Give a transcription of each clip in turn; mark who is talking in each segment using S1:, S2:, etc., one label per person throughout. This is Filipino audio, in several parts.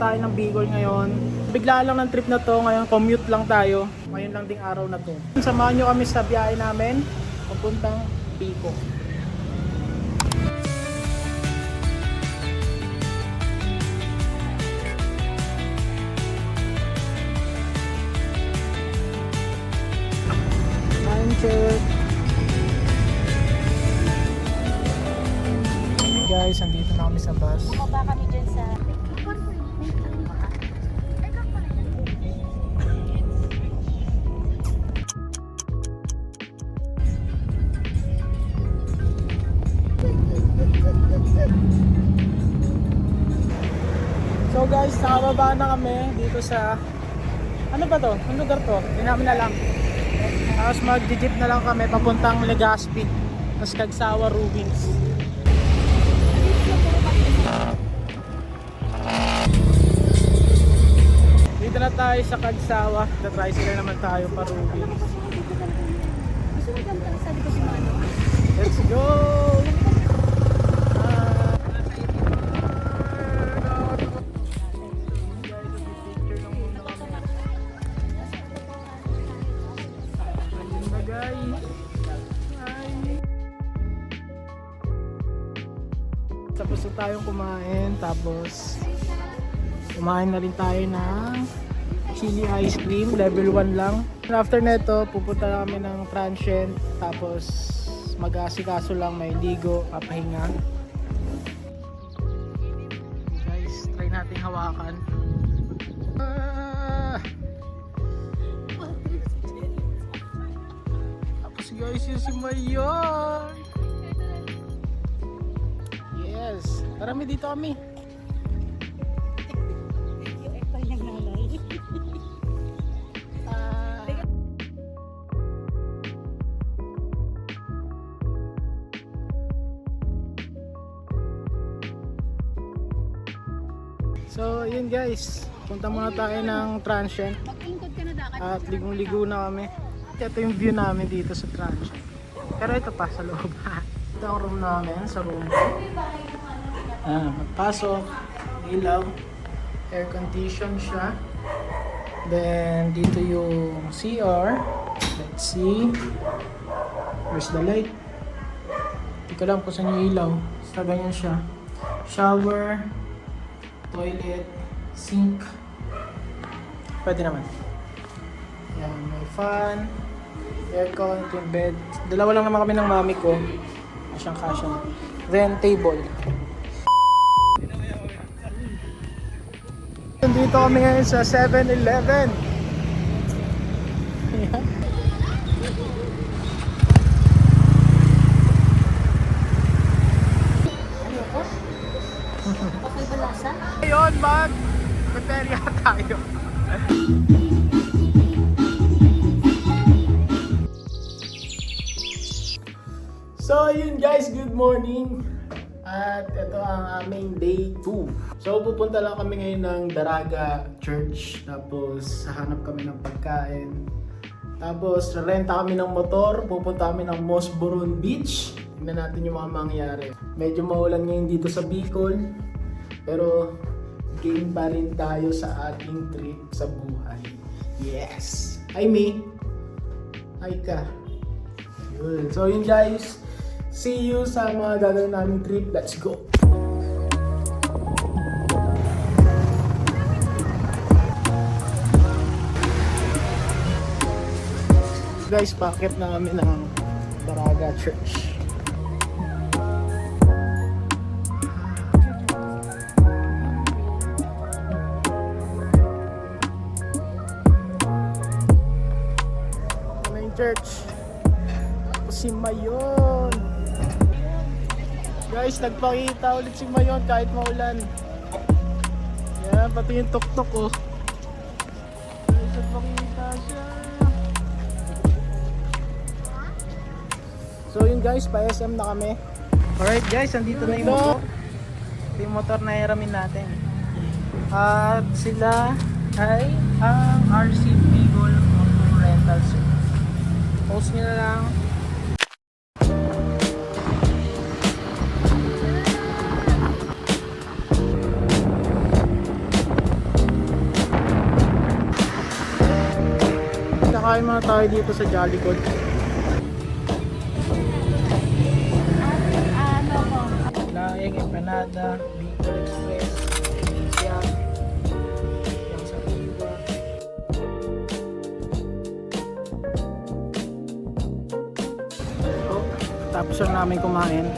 S1: tayo ng Bicol ngayon. Bigla lang ng trip na to, ngayon commute lang tayo. Ngayon lang ding araw na to. Samahan nyo kami sa biyahe namin, papuntang Bicol. Time check. Guys, andito na kami sa bus.
S2: Bumaba kami dyan sa...
S1: So guys, nakababa na kami dito sa... Ano ba to? Anong lugar to? Hindi namin alam. Tapos mag-jeep na lang kami papuntang Legazpi. Tapos Cagsawa Ruins. Dito na tayo sa Cagsawa. Tatry naman tayo pa Ruins.
S2: Gusto mo ganda sa likod si Mano?
S1: Let's go! Tapos na tayong kumain, tapos kumain na rin tayo ng chili ice cream, level 1 lang. After neto, pupunta na kami ng transient, tapos mag-aasikaso lang, may ligo, papahinga. Guys, try natin hawakan. Tapos guys, yung si Mayon. Yes, marami dito kami.
S2: Yung ektal niyang nanay.
S1: So yun guys, punta muna tayo ng transient
S2: Mag-ingkod ka na dakat.
S1: at ligong-ligo na kami. Ito yung view namin dito sa transient. Pero ito pa sa loob. Ito ang room namin, sa room ko. Magpasok, ilaw, air condition siya. Then dito yung CR. Let's see. Where's the light? Hindi ko alam kung saan yung ilaw. Basta ganyan siya. Shower, toilet, sink. Pwede naman. Yan, may fan, aircon, yung bed. Dalawa lang naman kami ng mami ko. Kasyang-kasya. Then table. Dito kami ngayon sa 7-Eleven.
S2: Ayoko. Okay ba lasa?
S1: Ngayon, mag-peperya tayo. So, yun guys, good morning. At ito ang aming day 2. So, pupunta lang kami ngayon ng Daraga Church. Tapos, hahanap kami ng pagkain. Tapos, renta kami ng motor. Pupunta kami ng Mosboron Beach. Tignan natin yung mga mangyayari. Medyo maulan ngayon dito sa Bicol. Pero, game pa rin tayo sa ating trip sa buhay. Yes! Hi, me! Hi ka! Yun. So, yun guys. See you sa mga gagawin naming trip. Let's go! Guys, packet na kami ng Daraga Church. Ano yung church? Si Mayon. Guys, nagpakita ulit si Mayon kahit maulan. Yan, pati yung tuk-tuk oh. Guys, nagpakita siya. So yun guys, pa-SM na kami. Alright guys, andito na yung motor. Ito yung motor na hiramin natin. At sila ay ang RC Bicol Motor Rental Service. Post nyo na lang. Kakain muna tayo dito sa Jollygood.
S2: Ano ko?
S1: Laing, empanada, Bicol Express, siya, yung sa iba. So, tapos na namin kumain.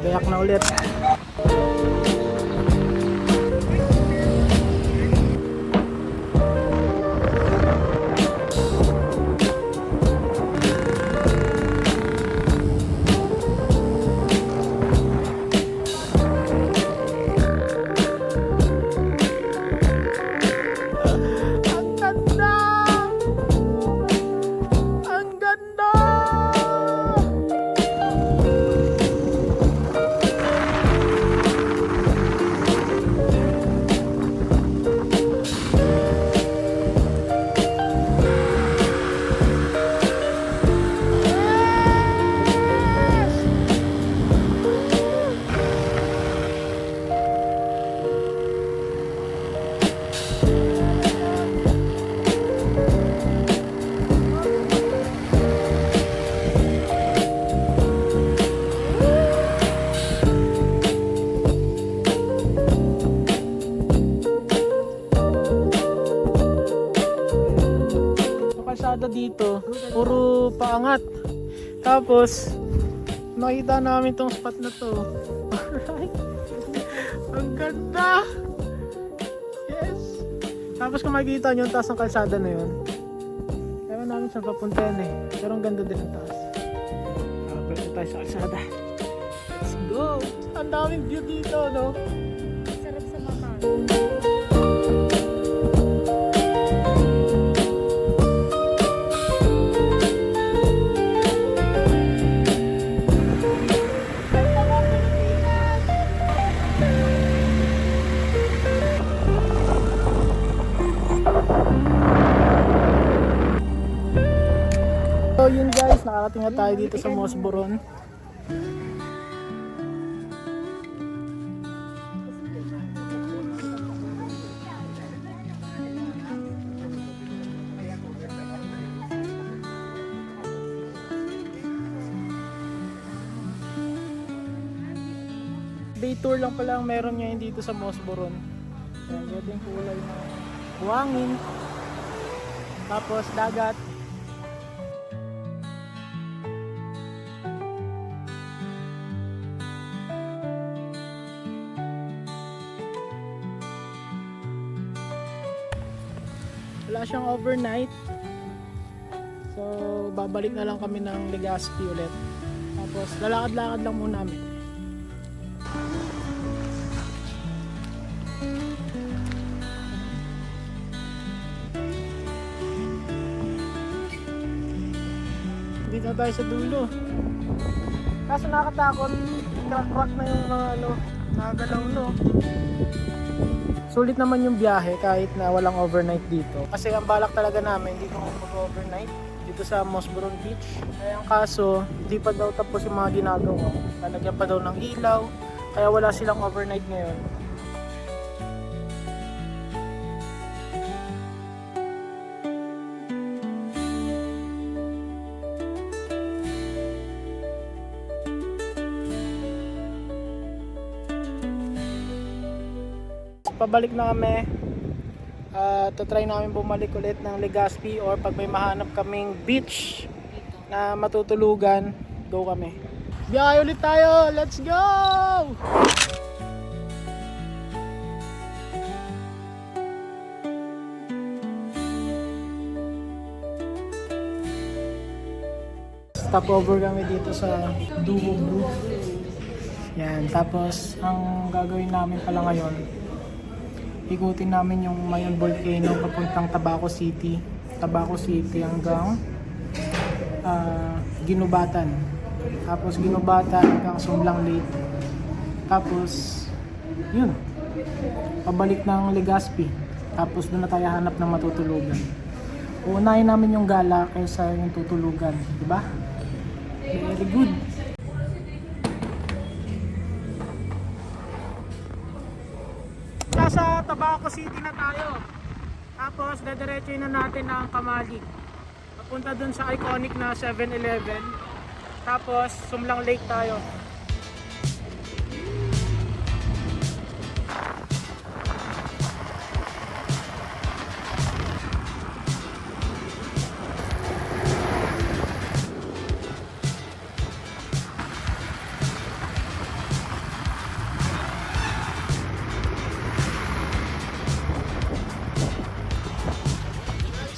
S1: Gayak na ulit. Ang ganda! Ang ganda! Yung kalsada dito, puro paangat. Tapos, nakita namin tong spot na to. Alright. Ang ganda! Yes! Tapos kung makikita nyo yung taas ng kalsada na yun, ewan namin saan papunta yan eh. Pero ang ganda din ang taas. Pwede tayo sa kalsada. Let's go! Ang daming view dito, no?
S2: Sarap sa mama.
S1: So yun guys, nakarating na tayo dito sa Mosboron. Day tour lang pala ang meron ngayon dito sa Mosboron. Ayan, ganito yung kulay ng buhangin. Tapos dagat. Wala siyang overnight. So, babalik na lang kami ng Legazpi ulit. Tapos, lalakad-lakad lang muna namin. Dito na tayo sa dulo. Kaso nakakatakot. Crack-crack na yung mga nakagalaw, no? Sulit naman yung biyahe kahit na walang overnight dito. Kasi ang balak talaga namin, dito kami mag-overnight dito sa Mosboron Beach. Kaya ang kaso, di pa daw tapos yung mga ginagawa. Lalagyan pa daw ng ilaw, kaya wala silang overnight ngayon. Pabalik na kami. Try namin bumalik ulit ng Legazpi or pag may mahanap kaming beach na matutulugan, go kami. Biyahe ulit tayo! Let's go! Stopover kami dito sa Duo Blue. Yan, tapos ang gagawin namin pala ngayon, ikutin namin yung Mayon Volcano papuntang Tabaco City hanggang Ginubatan, tapos Ginubatan hanggang Sumlang Lake, tapos yun, pabalik ng Legazpi, tapos doon na tayo hanap ng matutulugan. Uunahin namin yung gala kaysa yung tutulugan, di ba? Very good. Nasa Tabaco City na tayo. Tapos dediretsuhin na natin ang Kamalig. Papunta dun sa iconic na 7-Eleven. Tapos Sumlang Lake tayo.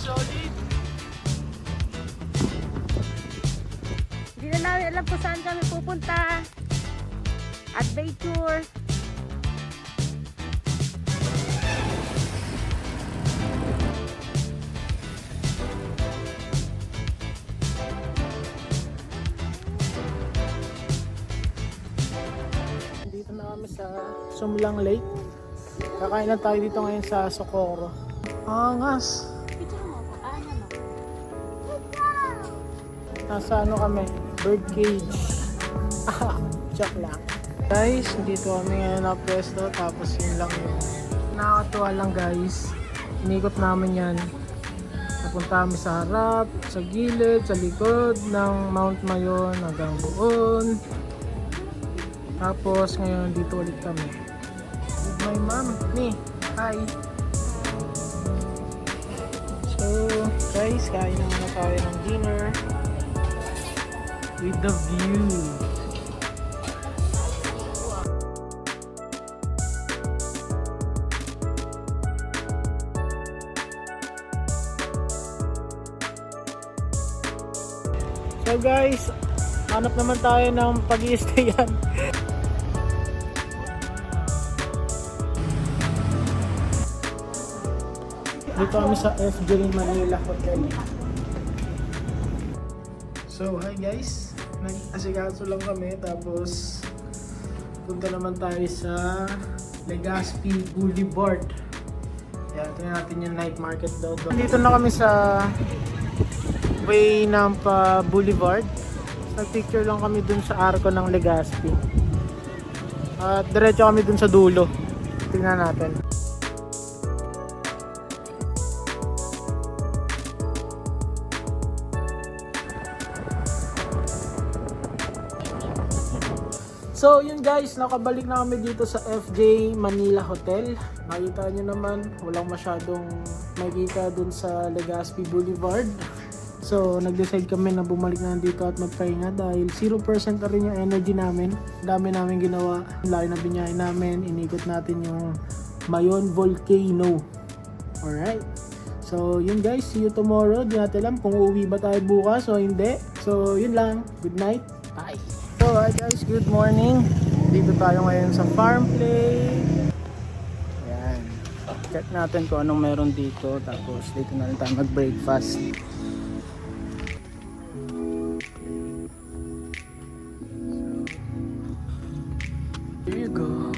S1: Solid.
S2: Hindi na namin alam kung saan kami pupunta. Adventure.
S1: Dito na kami sa Sumlang Lake. Kakain na tayo dito ngayon sa Socorro. Angas!
S2: Picture mo ako. Ano mo?
S1: Nasa ano kami? Bird cage. Ah, joke lang. Guys, dito kami ngayon na pwesto. Tapos yun lang yun. Nakakatuwa lang guys. Inikot namin yan. Napunta kami sa harap, sa gilid, sa likod ng Mount Mayon hanggang buon. Tapos ngayon dito ulit kami. With my mom, me. Hi. So guys, kain na muna tayo ng dinner. With the view. So guys, hanap naman tayo ng pag-i-stayan. Dito kami sa FJ Manila Hotel. So hi guys, nag-asikaso lang kami tapos punta naman tayo sa Legazpi Boulevard. Yan, tingnan natin yung night market daw. Dito na kami sa way ng Boulevard. Nag-picture lang kami dun sa arko ng Legazpi. At diretso kami dun sa dulo. Tingnan natin. So yun guys, nakabalik na kami dito sa FJ Manila Hotel. Makita nyo naman, walang masyadong makikita dun sa Legazpi Boulevard. So nag-decide kami na bumalik na dito at magpahinga dahil 0% na rin yung energy namin. Dami namin ginawa, laki na binyahe namin, inikot natin yung Mayon Volcano. Alright, so yun guys, see you tomorrow. Di natin alam kung uuwi ba tayo bukas o hindi. So yun lang, good night, bye. So hi guys, good morning. Dito tayo ngayon sa Farm Play. Ayan, check natin kung anong meron dito. Tapos dito na rin tayo mag-breakfast. Here you go.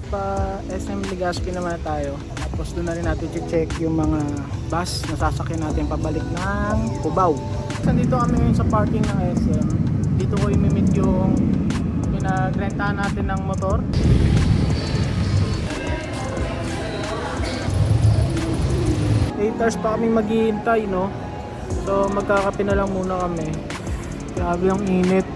S1: Pa SM Legazpi naman tayo. Tapos doon na rin natin check yung mga bus na sasakyan natin pabalik ng Cubao. Nandito kami ngayon sa parking ng SM. Dito ko i-meet yung pinagrentahan natin ng motor. Hours pa kami maghihintay, no? So magkakape na lang muna kami. Grabe ang init.